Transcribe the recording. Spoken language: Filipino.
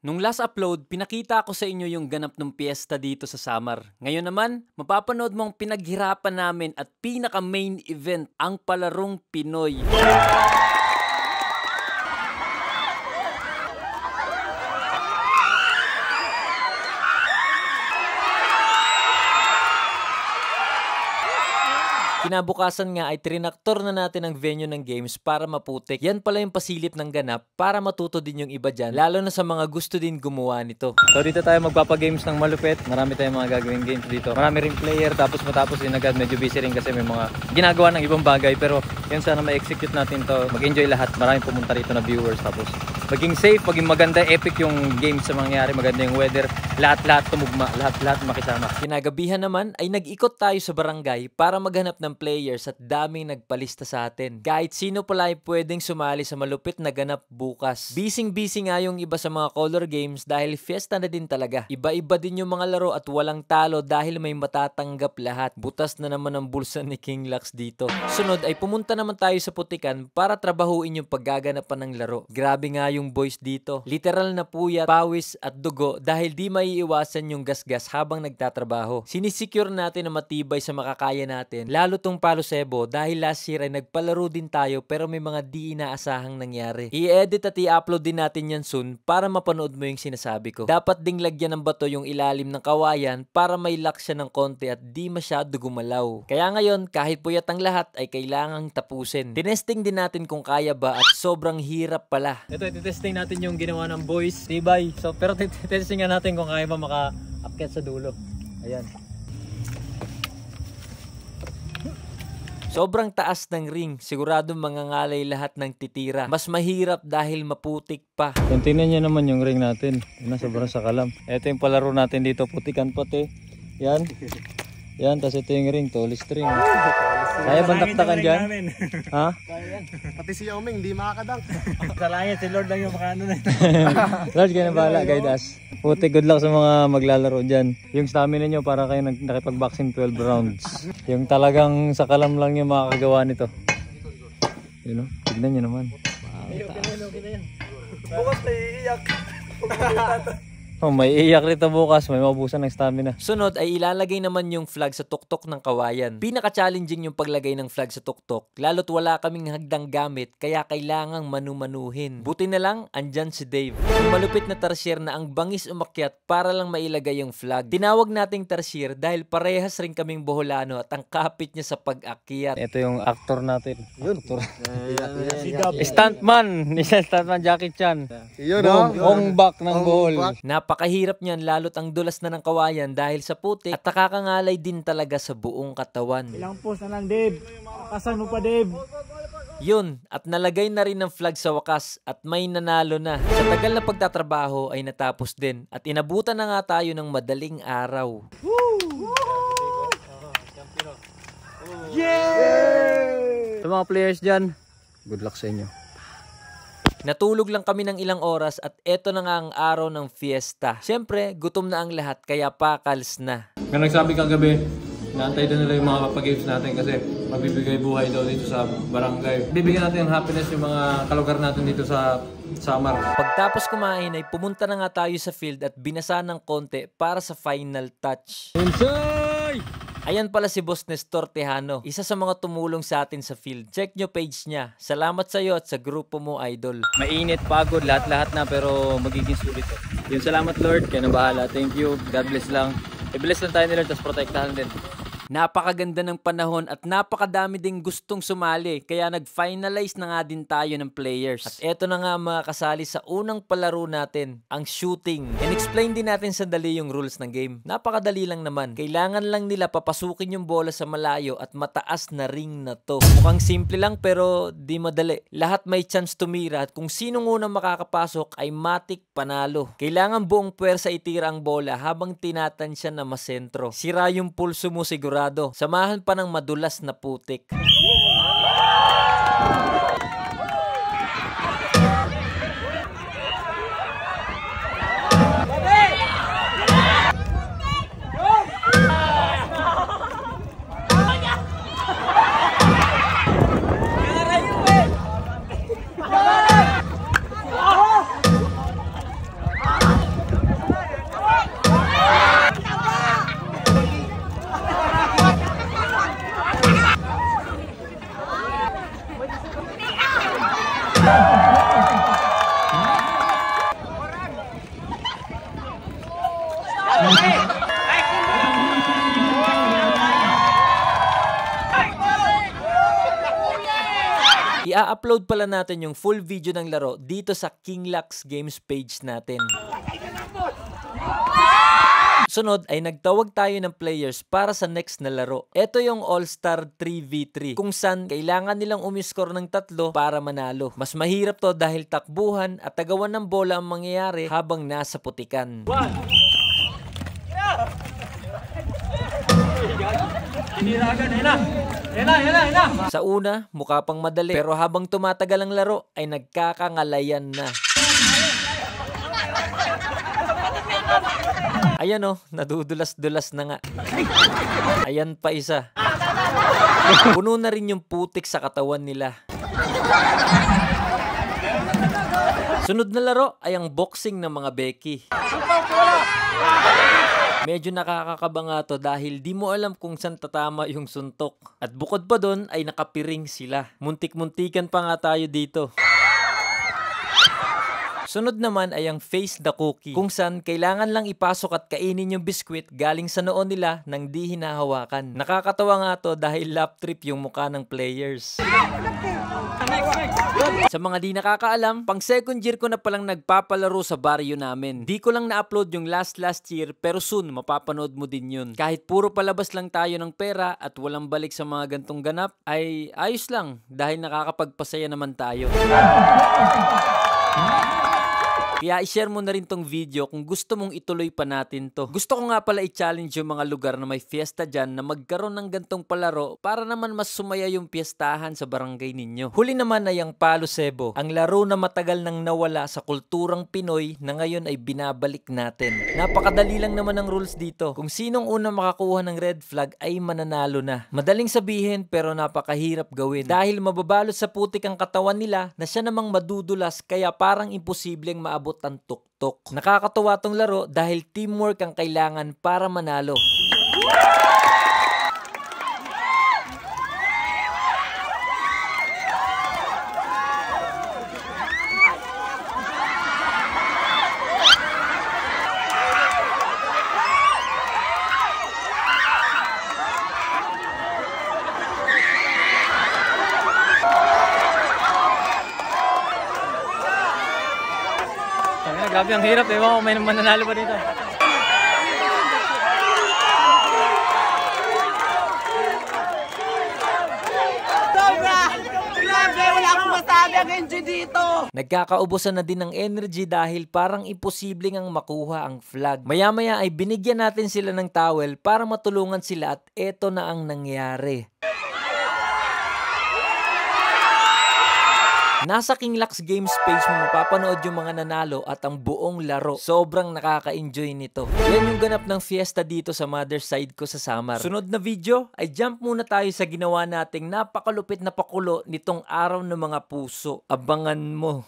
Nung last upload, pinakita ko sa inyo yung ganap ng piyesta dito sa Samar. Ngayon naman, mapapanood mong pinaghirapan namin at pinaka-main event, ang palarong Pinoy. Kinabukasan nga ay trinaktor na natin ang venue ng games para maputik. Yan pala yung pasilip ng ganap para matuto din yung iba dyan, lalo na sa mga gusto din gumawa nito. So dito tayo magpapagames ng malupit. Marami tayong mga gagawing games dito. Marami ring player, tapos matapos din agad medyo busy rin kasi may mga ginagawa ng ibang bagay. Pero yan, sana ma-execute natin to. Mag-enjoy lahat. Maraming pumunta rito na viewers. Tapos maging safe, maging maganda, epic yung games sa mangyari. Maganda yung weather. Lahat-lahat tumugma. Lahat-lahat makisama. Kinagabihan naman ay nag-ikot tayo sa barangay para maghanap ng players at daming nagpalista sa atin. Kahit sino pala ay pwedeng sumali sa malupit na ganap bukas. Busy nga yung iba sa mga color games dahil fiesta na din talaga. Iba-iba din yung mga laro at walang talo dahil may matatanggap lahat. Butas na naman ang bulsa ni King Lux dito. Sunod ay pumunta naman tayo sa putikan para trabahuin yung paggaganapan ng laro. Grabe nga yung boys dito. Literal na puyat, pawis at dugo dahil di maiiwasan yung gasgas habang nagtatrabaho. Sinisecure natin na matibay sa makakaya natin. Lalo tong Palo Cebo dahil last year ay nagpalaro din tayo pero may mga di inaasahang nangyari. I-edit at i-upload din natin yan soon para mapanood mo yung sinasabi ko. Dapat ding lagyan ng bato yung ilalim ng kawayan para may lock siya ng konti at di masyado gumalaw. Kaya ngayon kahit puyat ang lahat ay kailangang tapusin. Tinesting din natin kung kaya ba at sobrang hirap pala. Ito, itesting natin yung ginawa ng boys. Tibay. So, pero testing nga natin kung kaya ba maka-akyat sa dulo. Ayan. Sobrang taas ng ring, sigurado mangangalay lahat ng titira. Mas mahirap dahil maputik pa. Kung tingnan nyo naman yung ring natin, sobrang sakalam. Ito yung palaro natin dito, putikan pati. Yan. Yan, tas ito yung ring, tall string. Kaya bantaktakan dyan? Ha? Pati si Yao Ming, hindi makakadang. Salayan, si Lord lang yung makaano na. Lord, kayo na bahala, guide us. Puti, good luck sa mga maglalaro dyan. Yung stamina nyo para kayo nakipag-boxing 12 rounds. Yung talagang sakalam lang yung makakagawa nito. Yun o, tignan nyo naman. Bukas tayo iiyak. Oh, may iiyak rito bukas, may maubusan ng stamina. Sunod ay ilalagay naman yung flag sa tuktok ng kawayan. Pinaka-challenging yung paglagay ng flag sa tuktok, lalo't wala kaming hagdang gamit kaya kailangang manu-manuhin. Buti na lang, andyan si Dave. Yung malupit na tarsier na ang bangis umakyat para lang mailagay yung flag. Tinawag nating tarsier dahil parehas rin kaming Boholano at ang kapit niya sa pag-akyat. Ito yung actor natin. Yun. Stuntman! Stuntman Jackie Chan. Yun o. Ong back ng Bohol. Napakahirap niyan lalo't ang dulas na ng kawayan dahil sa putik at nakakangalay din talaga sa buong katawan. Ilang post na lang, Dave. Kasan mo pa, Dave. Yun, at nalagay na rin ng flag sa wakas at may nanalo na. Sa tagal na pagtatrabaho ay natapos din at inabutan na nga tayo ng madaling araw. Woo! Yeah! Sa mga players dyan, good luck sa inyo. Natulog lang kami ng ilang oras at eto na nga ang araw ng fiesta. Siyempre, gutom na ang lahat kaya pakals na. Nga nagsabi kagabi, naantay din nila yung mga pag-games natin kasi mabibigay buhay daw dito sa barangay. Bibigyan natin ng happiness yung mga kalugar natin dito sa Samar. Pagtapos kumain ay pumunta na nga tayo sa field at binasa ng konti para sa final touch. Insay! Ayan pala si Boss Nestor Tejano, isa sa mga tumulong sa atin sa field. Check nyo page niya. Salamat sa iyo at sa grupo mo, Idol. Mainit, pagod, lahat-lahat na pero magiging sulit. Yun, salamat Lord, kaya na bahala. Thank you, God bless lang. I-bless lang tayo ni Lord, tapos protektahan din. Napakaganda ng panahon at napakadami ding gustong sumali kaya nag-finalize na nga din tayo ng players. At eto na nga mga kasali sa unang palaro natin, ang shooting. In-explain din natin sandali yung rules ng game. Napakadali lang naman. Kailangan lang nila papasukin yung bola sa malayo at mataas na ring na to. Mukhang simple lang pero di madali. Lahat may chance tumira at kung sinong unang makakapasok ay matik panalo. Kailangan buong puwersa itira ang bola habang tinatansya na masentro. Sira yung pulso mo siguro. Samahan pa ng madulas na putik. I-upload pala natin yung full video ng laro dito sa Kinglax Games page natin. Sunod ay nagtawag tayo ng players para sa next na laro. Ito yung All-Star 3v3 kung saan kailangan nilang umiscore ng 3 para manalo. Mas mahirap to dahil takbuhan at tagawan ng bola ang mangyayari habang nasa putikan. Sa una, mukha pang madali pero habang tumatagal ang laro ay nagkakangalayan na. Ayan o, nadudulas-dulas na nga. Ayan pa isa. Puno na rin yung putik sa katawan nila. Sunod na laro ay ang boxing ng mga Becky. Medyo nakakakaba nga to dahil di mo alam kung saan tatama yung suntok. At bukod pa doon ay nakapiring sila. Muntik-muntikan pa nga tayo dito. Sunod naman ay ang Face the Cookie, kung saan kailangan lang ipasok at kainin yung biskwit galing sa noon nila nang di hinahawakan. Nakakatawa nga to dahil lap trip yung mukha ng players. Sa mga di nakakaalam, pang second year ko na palang nagpapalaro sa baryo namin. Di ko lang na-upload yung last year pero soon mapapanood mo din yun. Kahit puro palabas lang tayo ng pera at walang balik sa mga gantong ganap, ay ayos lang dahil nakakapagpasaya naman tayo. Kaya i-share mo na rin tong video kung gusto mong ituloy pa natin to. Gusto ko nga pala i-challenge yung mga lugar na may fiesta dyan na magkaroon ng gantong palaro para naman mas sumaya yung fiestahan sa barangay ninyo. Huli naman ay ang Palo Sebo, ang laro na matagal nang nawala sa kulturang Pinoy na ngayon ay binabalik natin. Napakadali lang naman ang rules dito. Kung sinong una makakuha ng red flag ay mananalo na. Madaling sabihin pero napakahirap gawin. Dahil mababalot sa putik ang katawan nila na siya namang madudulas kaya parang imposibleng maabot ang tuktok. Nakakatuwa tong laro dahil teamwork ang kailangan para manalo. Grabe ang hirap, ewan ko may mananalo pa dito. Sobra! Grabe, wala akong masabi ang enjoy dito! Nagkakaubusan na din ng energy dahil parang imposibleng ang makuha ang flag. Maya-maya ay binigyan natin sila ng towel para matulungan sila at eto na ang nangyari. Nasa Kinglax Games page mo mapapanood yung mga nanalo at ang buong laro. Sobrang nakaka-enjoy nito. Yan yung ganap ng fiesta dito sa mother side ko sa Samar. Sunod na video ay jump muna tayo sa ginawa nating napakalupit na pakulo nitong araw ng mga puso. Abangan mo.